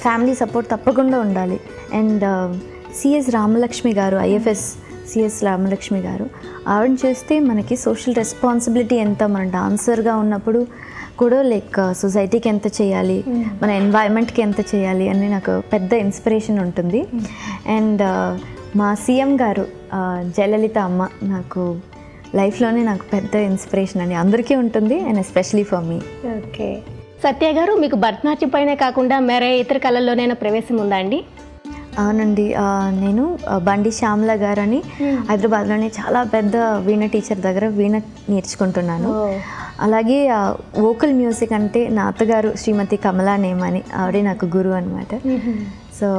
ఫ్యామిలీ సపోర్ట్ తప్పకుండా ఉండాలి. అండ్ సిఎస్ రామలక్ష్మి గారు, ఐఎఫ్ఎస్ సిఎస్ రామలక్ష్మి గారు, ఆవిడని చూస్తే మనకి సోషల్ రెస్పాన్సిబిలిటీ ఎంత, మన డాన్సర్గా ఉన్నప్పుడు కూడా సొసైటీకి ఎంత చేయాలి, మన ఎన్వైరన్మెంట్కి ఎంత చేయాలి అని నాకు పెద్ద ఇన్స్పిరేషన్ ఉంటుంది. అండ్ మా సీఎం గారు జయలలిత అమ్మ నాకు లైఫ్లోనే నాకు పెద్ద ఇన్స్పిరేషన్ అండి. అందరికీ ఉంటుంది and especially for me. Okay Satya గారు, మీకు భరతనాట్యం పైనే కాకుండా మరే ఇతర కళల్లోనైనా ప్రవేశం ఉందా అండి? అవునండి, నేను బండి శ్యామల గారు అని హైదరాబాద్లోనే చాలా పెద్ద వీణ టీచర్ దగ్గర వీణ నేర్చుకుంటున్నాను. అలాగే వోకల్ మ్యూజిక్ అంటే నా అత్తగారు శ్రీమతి కమలా నేమని, ఆవిడే నాకు గురువు అనమాట. సో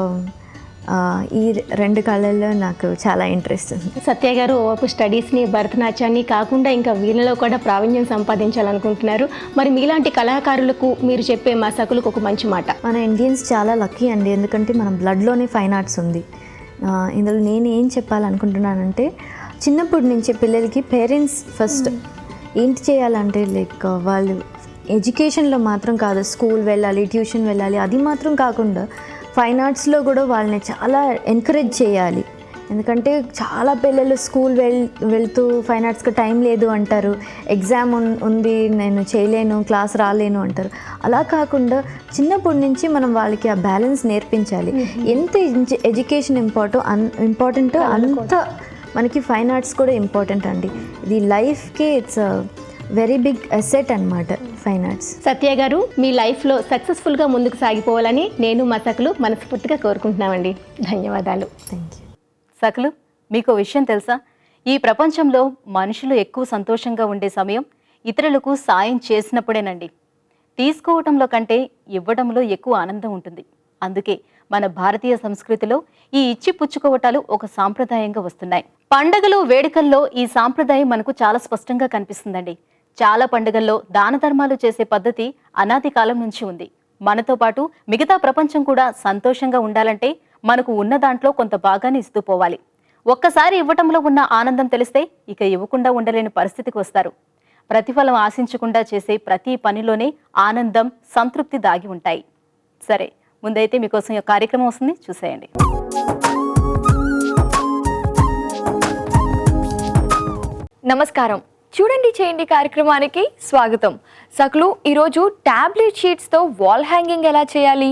ఈ 2 కళల్లో నాకు చాలా ఇంట్రెస్ట్ ఉంది. సత్య గారు ఓపు స్టడీస్ని, భరతనాట్యాన్ని కాకుండా ఇంకా వీళ్ళలో కూడా ప్రావీణ్యం సంపాదించాలనుకుంటున్నారు. మరి మీలాంటి కళాకారులకు మీరు చెప్పే మా సకులకు ఒక మంచి మాట. మన ఇండియన్స్ చాలా లక్కీ అండి, ఎందుకంటే మన బ్లడ్లోనే ఫైన్ ఆర్ట్స్ ఉంది. ఇందులో నేను ఏం చెప్పాలనుకుంటున్నానంటే, చిన్నప్పటి నుంచే పిల్లలకి పేరెంట్స్ ఫస్ట్ ఏంటి చేయాలంటే వాళ్ళు ఎడ్యుకేషన్లో మాత్రం కాదు, స్కూల్ వెళ్ళాలి, ట్యూషన్ వెళ్ళాలి, అది మాత్రం కాకుండా ఫైన్ ఆర్ట్స్లో కూడా వాళ్ళని చాలా ఎంకరేజ్ చేయాలి. ఎందుకంటే చాలా పిల్లలు స్కూల్ వెళ్తూ ఫైన్ ఆర్ట్స్కి టైం లేదు అంటారు, ఎగ్జామ్ ఉంది నేను చేయలేను, క్లాస్ రాలేను అంటారు. అలా కాకుండా చిన్నప్పటి నుంచి మనం వాళ్ళకి ఆ బ్యాలెన్స్ నేర్పించాలి. ఎంత ఎడ్యుకేషన్ ఇంపార్టెంటో అంత మనకి ఫైన్ ఆర్ట్స్ కూడా ఇంపార్టెంట్ అండి. ఇది లైఫ్కి ఇట్స్ వెరీ బిగ్ అసెట్ అన్నమాట ఫైన్ ఆర్ట్స్. సత్య గారు, మీ లైఫ్లో సక్సెస్ఫుల్గా ముందుకు సాగిపోవాలని నేను మా సకలు మనస్ఫూర్తిగా కోరుకుంటున్నామండి. ధన్యవాదాలు. Thank you. సకలు, మీకు విషయం తెలుసా? ఈ ప్రపంచంలో మనుషులు ఎక్కువ సంతోషంగా ఉండే సమయం ఇతరులకు సాయం చేసినప్పుడేనండి. తీసుకోవటంలో కంటే ఇవ్వడంలో ఎక్కువ ఆనందం ఉంటుంది. అందుకే మన భారతీయ సంస్కృతిలో ఈ ఇచ్చి పుచ్చుకోవటాలు ఒక సాంప్రదాయంగా వస్తున్నాయి. పండగలు వేడుకల్లో ఈ సాంప్రదాయం మనకు చాలా స్పష్టంగా కనిపిస్తుందండి. చాలా పండుగల్లో దాన ధర్మాలు చేసే పద్ధతి అనాది కాలం నుంచి ఉంది. మనతో పాటు మిగతా ప్రపంచం కూడా సంతోషంగా ఉండాలంటే మనకు ఉన్న దాంట్లో కొంత భాగాన్ని ఇస్తూ పోవాలి. ఒక్కసారి ఇవ్వటంలో ఉన్న ఆనందం తెలిస్తే ఇక ఇవ్వకుండా ఉండలేని పరిస్థితికి వస్తారు. ప్రతిఫలం ఆశించకుండా చేసే ప్రతి పనిలోనే ఆనందం, సంతృప్తి దాగి ఉంటాయి. సరే, ముందైతే మీకోసం ఈ కార్యక్రమం వస్తుంది, చూసేయండి. నమస్కారం. చూడండి చేయండి కార్యక్రమానికి స్వాగతం. సకలు, ఈరోజు టాబ్లెట్ షీట్స్తో వాల్ హ్యాంగింగ్ ఎలా చేయాలి,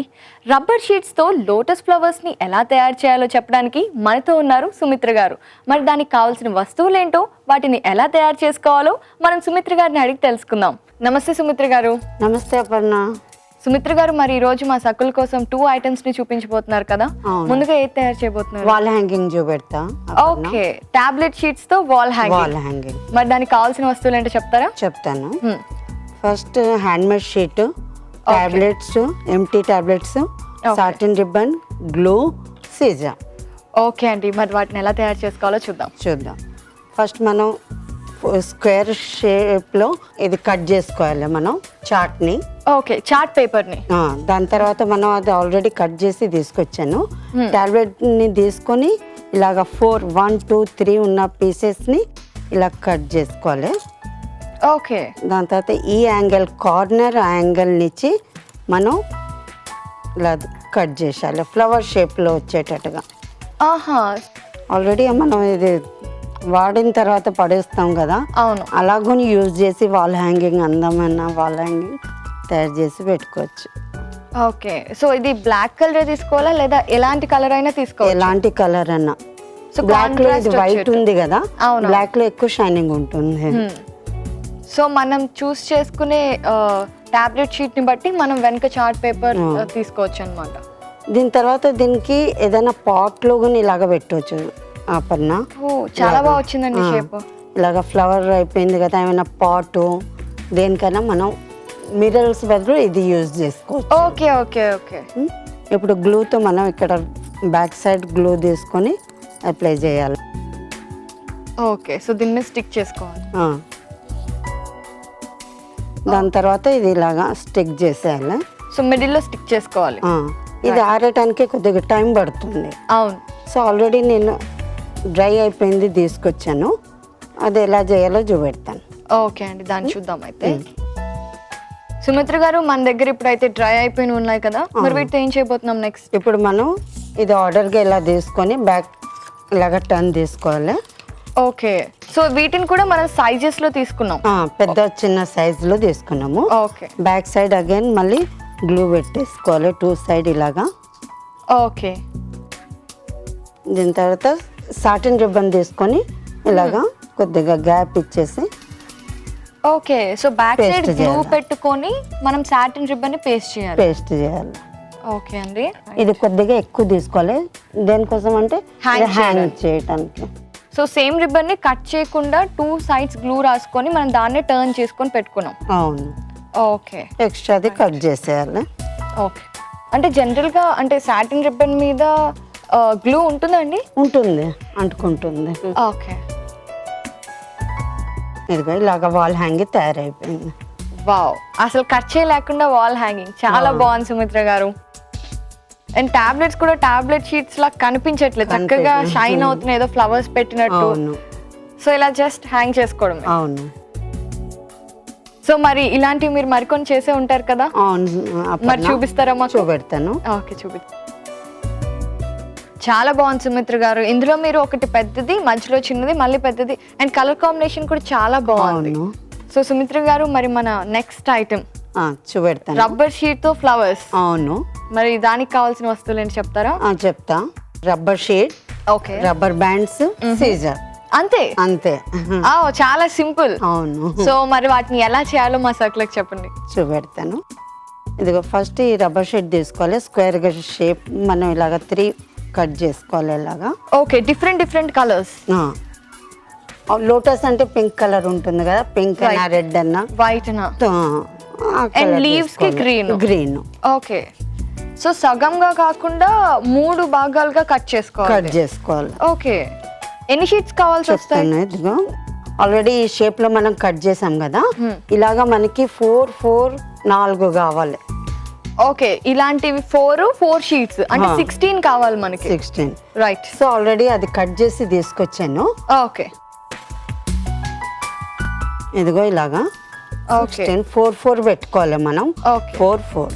రబ్బర్ షీట్స్తో లోటస్ ఫ్లవర్స్ని ఎలా తయారు చేయాలో చెప్పడానికి మనతో ఉన్నారు సుమిత్ర గారు. మరి దానికి కావాల్సిన వస్తువులు ఏంటో, వాటిని ఎలా తయారు చేసుకోవాలో మనం సుమిత్ర గారిని అడిగి తెలుసుకుందాం. నమస్తే సుమిత్ర గారు. నమస్తే అపర్ణ. సుమిత్ర గారు, మరి ఈ రోజు మా సకుల కోసం 2 ఐటమ్స్ ని చూపించబోతున్నారు కదా. ముందుగా ఏది తయారు చేయబోతున్నారు? వాల్ హ్యాంగింగ్ చూపెడతా. ఓకే, టాబ్లెట్ షీట్స్ తో వాల్ హ్యాంగింగ్. మరి దానికి కావాల్సిన వస్తువులు ఏంటో చెప్తారా? చెప్తాను. First hand made sheet, tablets, empty tablets, satin ribbon, glue, scissor. Okay అండి, మరి వాటిని ఎలా తయారు చేసుకోవాలో చూద్దాం. ఫస్ట్ మనం స్క్వేర్ షేప్లో ఇది కట్ చేసుకోవాలి మనం చార్ట్ని. ఓకే, చార్ట్ పేపర్ని. దాని తర్వాత మనం అది ఆల్రెడీ కట్ చేసి తీసుకొచ్చాను. టాబ్లెట్ని తీసుకొని ఇలాగ 4, 1, 2, 3 ఉన్న పీసెస్ని ఇలా కట్ చేసుకోవాలి. ఓకే, దాని తర్వాత ఈ యాంగిల్, కార్నర్ యాంగిల్ నుంచి మనం ఇలా కట్ చేసేయాలి ఫ్లవర్ షేప్లో వచ్చేటట్టుగా. ఆల్రెడీ మనం ఇది వాడిన తర్వాత పడేస్తాం కదా, అవును, అలాగని యూజ్ చేసి వాల్ హ్యాంగింగ్, అందమైన వాల్ హ్యాంగింగ్ తయారు చేసి పెట్టుకోవచ్చు. ఓకే, సో ఇది బ్లాక్ కలర్ తీసుకోవాలా లేదా ఎలాంటి కలర్ అయినా తీసుకోవాలి? ఎలాంటి కలర్ అన్నా. బ్లాక్ లో ఇది వైట్ ఉంది కదా, బ్లాక్ లో ఎక్కువ షైనింగ్ ఉంటుంది. సో మనం చూస్ చేసుకునే టాబ్లెట్ షీట్ ని బట్టి మనం వెనక చార్ట్ పేపర్ తీసుకోవచ్చు అన్నమాట. దీని తర్వాత దీనికి ఏదైనా పాట్ లో కూడా ఇలాగ పెట్టవచ్చు. అపర్ణ, చాలా బాగా వచ్చిందండి షేప్. ఇలాగ ఫ్లవర్ అయిపోయింది కదా, ఏమైనా పాట్ దేనికైనా మనం మిరర్స్ బదులు ఇది యూజ్ చేసుకోవచ్చు. Okay okay okay. ఇప్పుడు గ్లూతో మనం ఇక్కడ బ్యాక్ సైడ్ గ్లూ తీసుకొని అప్లై చేయాలి. ఓకే, సో దీన్ని మీద స్టిక్ చేసుకోవాలి. దాని తర్వాత ఇది ఇలాగా స్టిక్ చేసేయాలి. సో మిడిల్లో స్టిక్ చేసుకోవాలి. ఇది ఆరటానికి కొద్దిగా టైం పడుతుంది. అవును. సో ఆల్రెడీ నేను డ్రై అయిపోయింది తీసుకొచ్చాను, అది ఎలా చేయాలో చూపెడతాను. ఓకే అండి, దాన్ని చూద్దాం అయితే. సుమిత్ర గారు, మన దగ్గర ఇప్పుడైతే డ్రై అయిపోయిన ఉన్నాయి కదా, మరి వీటితో ఏం చేయబోతున్నాం నెక్స్ట్? ఇప్పుడు మనం ఇది ఆర్డర్గా ఇలా తీసుకొని బ్యాక్ ఇలాగ టర్న్ తీసుకోవాలి. ఓకే, సో వీటిని కూడా మనం సైజెస్ లో తీసుకున్నాం. పెద్ద చిన్న సైజులో తీసుకున్నాము. ఓకే, బ్యాక్ సైడ్ అగైన్ మళ్ళీ గ్లూ పెట్టేసుకోవాలి 2 సైడ్ ఇలాగా. ఓకే, దీని తర్వాత సాటిన్ రిబ్బన్ తీసుకొని ఇలాగా కొద్దిగా గ్యాప్ ఇచ్చేసి. Okay, so back side glue పెట్టుకొని మనం సాటిన్ రిబ్బన్ ని పేస్ట్ చేయాలి. ఓకే అండి, ఇది కొద్దిగా ఎక్కువ తీసుకోవాలి. దేనికోసం అంటే హ్యాంగ్ చేయడానికి. సో సేమ్ రిబ్బన్ ని కట్ చేయకుండా 2 సైడ్స్ గ్లూ రాసుకొని మనం దాన్ని టర్న్ చేసుకొని పెట్టుకున్నాం. అవును. ఓకే, ఎక్స్ట్రాది కట్ చేసేయాలి. ఓకే, అంటే జనరల్ గా అంటే సాటిన్ రిబ్బన్ మీద గ్లూ ఉంటుందండి? ఉంటుంది, అంటుకుంటుంది. ఓకే, ఇదిగో ఇలాగ వాల్ హ్యాంగింగ్ తయారైపోయింది. వావ్, అసలు కట్ చేయలేకుండా వాల్ హ్యాంగింగ్ చాలా బాగుంది సుమిత్ర గారు. అండ్ టాబ్లెట్స్ కూడా టాబ్లెట్ షీట్స్ లా కనిపించట్లేదు, చక్కగా షైన్ అవుతున్నాయి, ఏదో ఫ్లవర్స్ పెట్టినట్టు. సో ఇలా జస్ట్ హ్యాంగ్ చేసుకోవడం. అవును. సో మరి ఇలాంటివి మీరు మరికొన్ని చేసే ఉంటారు కదా, అవును. మరి చూపిస్తారా మాకు? చూపెడతాను. ఓకే, చాలా బాగుంది సుమిత్ర గారు. ఇందులో మీరు ఒకటి పెద్దది, మధ్యలో చిన్నది, మళ్ళీ పెద్దది, అండ్ కలర్ కాంబినేషన్ కూడా చాలా బాగుంది. అవును. సో సుమిత్ర గారు, మరి మన నెక్స్ట్ ఐటమ్ చూపెడతాను. రబ్బర్ షీట్ తో ఫ్లవర్స్. అవును. మరి దానికి కావాల్సిన వస్తువులు ఏంటి చెప్తారా? చెప్తా. Rubber sheet, okay, rubber bands, scissor, అంతే అంతే. చాలా సింపుల్. అవును. సో మరి వాటిని ఎలా చేయాలో మా సర్కులకు చెప్పండి. చూపెడతాను. ఇదిగో ఫస్ట్ ఈ రబ్బర్ షీట్ తీసుకోవాలి. స్క్వేర్ గా షేప్ మనం ఇలాగా 3 కట్ చేసుకోవాలి ఇలాగా. Okay, different colours. లోటస్ అంటే పింక్ కలర్ ఉంటుంది కదా, పింక్ అన్న, రెడ్ అన్న, వైట్ అండ్ లీవ్స్ కి గ్రీన్. ఓకే, సో సగంగా కాకుండా 3 భాగాలుగా కట్ చేసుకోవాలి. ఓకే, ఎన్ని షీట్స్ కావాల్సి వస్తాయి? ఇదిగో ఆల్రెడీ ఈ షేప్ లో మనం కట్ చేసాం కదా, ఇలాగా మనకి 4 కావాలి. ఓకే, ఇలాంటివి 4 షీట్స్ అంటే 16 కావాలి మనకి. 16, రైట్. సో ఆల్రెడీ అది కట్ చేసి తీసుకొచ్చాను. ఓకే, ఇదిగో ఇలాగా 16, 4 పెట్టుకోవాలి మనం. 4.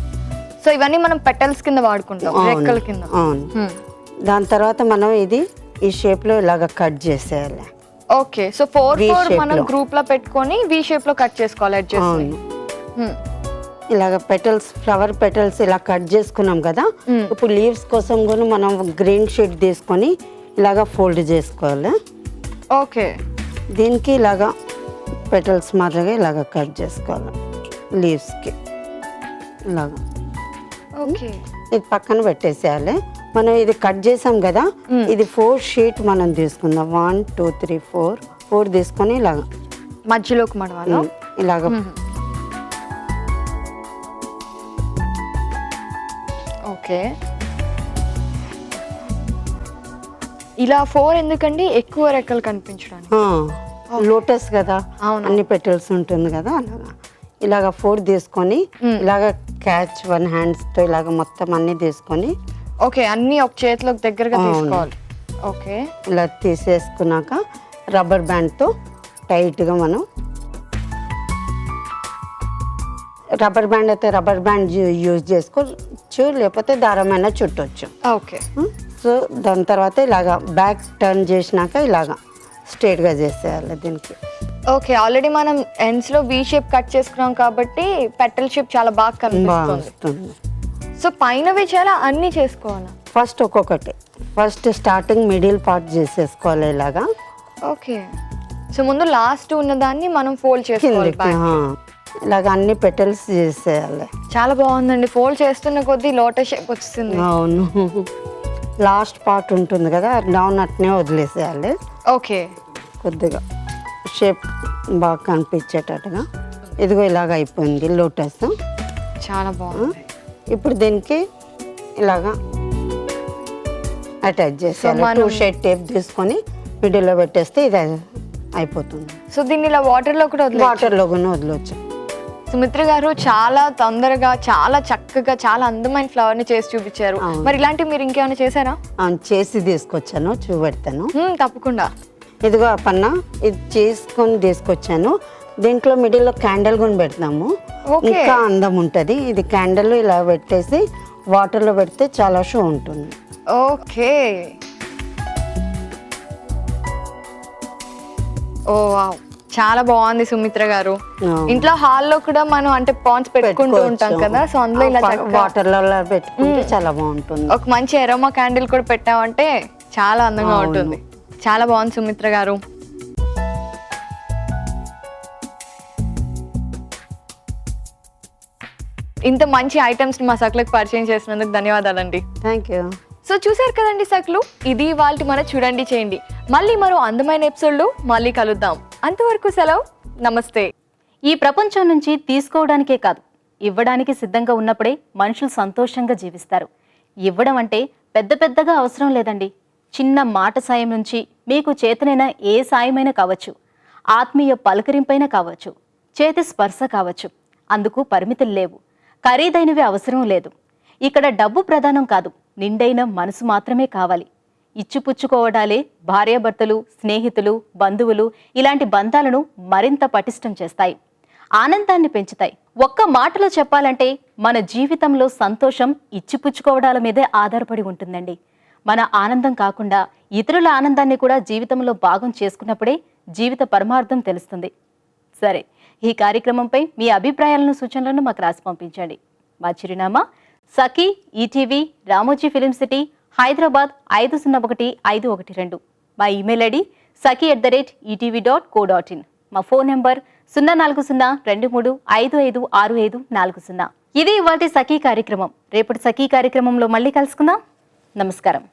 సో ఇవన్నీ మనం పెటల్స్ కింద వాడుకుంటాం, రెక్కల కింద. అవును. దాని తర్వాత మనం ఇది ఈ షేప్ లో ఇలాగా కట్ చేసేయాలి. ఓకే, సో 4 మనం గ్రూప్ లో పెట్టుకొని వి షేప్ లో కట్ చేసుకోవాలి. అవును. ఇలాగ పెటల్స్, ఫ్లవర్ పెటల్స్ ఇలా కట్ చేసుకున్నాం కదా. ఇప్పుడు లీవ్స్ కోసం కూడా మనం గ్రీన్ షీట్ తీసుకొని ఇలాగా ఫోల్డ్ చేసుకోవాలి. ఓకే, దీనికి ఇలాగా పెటల్స్ మాదిరిగా ఇలాగ కట్ చేసుకోవాలి లీవ్స్కి ఇలాగా. ఓకే, ఇది పక్కన పెట్టేసేయాలి. మనం ఇది కట్ చేసాం కదా, ఇది 4 షీట్ మనం తీసుకుందాం. 1 2 3 4 తీసుకొని ఇలాగా మధ్యలోకి మడవాలా? ఇలాగా. ఓకే, ఇలా 4 ఎందుకండి? ఎక్కువ రెక్కలు కనిపించడానికి. లోటస్ కదా, అన్ని పెటల్స్ ఉంటుంది కదా, అలాగా ఇలాగా 4 తీసుకొని ఇలాగా క్యాచ్ 1 హ్యాండ్స్ తో ఇలాగ మొత్తం అన్ని తీసుకొని. ఓకే, అన్ని ఒక చేతిలోకి దగ్గరగా తీసుకోవాలి. ఓకే, ఇలా తీసేసుకున్నాక రబ్బర్ బ్యాండ్ తో టైట్ గా మనం, రబ్బర్ బ్యాండ్ అయితే రబ్బర్ బ్యాండ్ యూజ్ చేసుకోవచ్చు, లేకపోతే దారమైనా చుట్టవచ్చు. ఓకే, సో దాని తర్వాత ఇలాగా బ్యాక్ టర్న్ చేసినాక ఇలాగా స్ట్రైట్ గా చేసేయాలి దీనికి. ఓకే, ఆల్రెడీ మనం ఎండ్స్ లో వి షేప్ కట్ చేసుకున్నాం కాబట్టి పెటల్ షేప్ చాలా బాగా కనిపిస్తుంది. సో పైనవి చాలా అన్ని చేసుకోవాలా? ఫస్ట్ ఒక్కొక్కటి. ఫస్ట్ స్టార్టింగ్ మిడిల్ పార్ట్ చేసేసుకోవాలి ఇలాగా. ఓకే, సో ముందు లాస్ట్ ఉన్నదాన్ని మనం ఫోల్డ్ చేసుకోవాలి. ఇలాగ అన్ని పెటల్స్ చేసేయాలి. చాలా బాగుందండి. ఫోల్డ్ చేస్తున్న కొద్దీ లోటస్ షేప్ వస్తుంది. అవును. లాస్ట్ పార్ట్ ఉంటుంది కదా, డౌన్ అట్నే వదిలేసేయాలి. ఓకే, కొద్దిగా షేప్ బాగా కనిపించేటట్టుగా. ఇదిగో ఇలాగ అయిపోయింది లోటస్. చాలా బాగుంది. ఇప్పుడు దీనికి ఇలాగా అటాచ్ చేసేయాలి. 2 షేడ్ టేప్ తీసుకొని మిడిల్లో పెట్టేస్తే ఇది అయిపోతుంది. సో దీన్ని ఇలా వాటర్ లో కూడా వదలవచ్చు. సుమిత్ర గారు చాలా తొందరగా, చాలా చక్కగా, చాలా అందమైన ఫ్లవర్ ని చేసి చూపించారు. మరి ఇలాంటివి మీరు ఇంకేమైనా చేశారా? చేసి తీసుకొచ్చాను, చూపెడతాను. తప్పకుండా. ఇదిగో అపన్న, ఇది చేసుకొని తీసుకొచ్చాను. దీంట్లో మిడిల్లో క్యాండిల్ కొని పెడతాము, ఇంకా అందం ఉంటుంది. ఇది క్యాండిల్ ఇలా పెట్టేసి వాటర్లో పెడితే చాలా షో ఉంటుంది. ఓకే, ఓ వావ్, చాలా బాగుంది సుమిత్ర గారు. ఇంట్లో హాల్లో కూడా మనం అంటే పాండ్స్ పెట్టుకుంటూ ఉంటాం కదా, సో అందులో ఇలా వాటర్ లో పెట్టుకుంటే చాలా బాగుంటుంది. ఒక మంచి ఎరోమా క్యాండిల్ కూడా పెట్టామంటే చాలా అందంగా ఉంటుంది. చాలా బాగుంది సుమిత్ర గారు. ఇంత మంచి ఐటమ్స్ మా సకులకు పరిచయం చేసినందుకు ధన్యవాదాలండి. Thank you. సో చూసారు కదండి సకులు, ఇది ఇవాల్టి మన చూడండి చేయండి. మళ్ళీ మరో అందమైన ఎపిసోడ్లో మళ్ళీ కలుద్దాం. అంతవరకు సెలవు, నమస్తే. ఈ ప్రపంచం నుంచి తీసుకోవడానికే కాదు, ఇవ్వడానికి సిద్ధంగా ఉన్నప్పుడే మనుషులు సంతోషంగా జీవిస్తారు. ఇవ్వడం అంటే పెద్ద పెద్దగా అవసరం లేదండి. చిన్న మాట సాయం నుంచి మీకు చేతనైన ఏ సాయమైనా కావచ్చు, ఆత్మీయ పలకరింపైనా కావచ్చు, చేతి స్పర్శ కావచ్చు. అందుకు పరిమితులు లేవు, ఖరీదైనవి అవసరం లేదు. ఇక్కడ డబ్బు ప్రధానం కాదు, నిండైన మనసు మాత్రమే కావాలి. ఇచ్చిపుచ్చుకోవడాలే భార్యాభర్తలు, స్నేహితులు, బంధువులు ఇలాంటి బంధాలను మరింత పటిష్టం చేస్తాయి, ఆనందాన్ని పెంచుతాయి. ఒక్క మాటలో చెప్పాలంటే మన జీవితంలో సంతోషం ఇచ్చిపుచ్చుకోవడాల మీదే ఆధారపడి ఉంటుందండి. మన ఆనందం కాకుండా ఇతరుల ఆనందాన్ని కూడా జీవితంలో భాగం చేసుకున్నప్పుడే జీవిత పరమార్థం తెలుస్తుంది. సరే, ఈ కార్యక్రమంపై మీ అభిప్రాయాలను, సూచనలను మాకు రాసి పంపించండి. మా చిరునామా సఖీ, ఈటీవీ, రామోజీ ఫిలిం సిటీ, హైదరాబాద్ 501512. మా ఇమెయిల్ ఐడి saki@etv.co.in. మా ఫోన్ నెంబర్ 040235556540. ఇది ఇవాల్టి సఖీ కార్యక్రమం. రేపటి సఖీ కార్యక్రమంలో మళ్ళీ కలుసుకుందాం. నమస్కారం.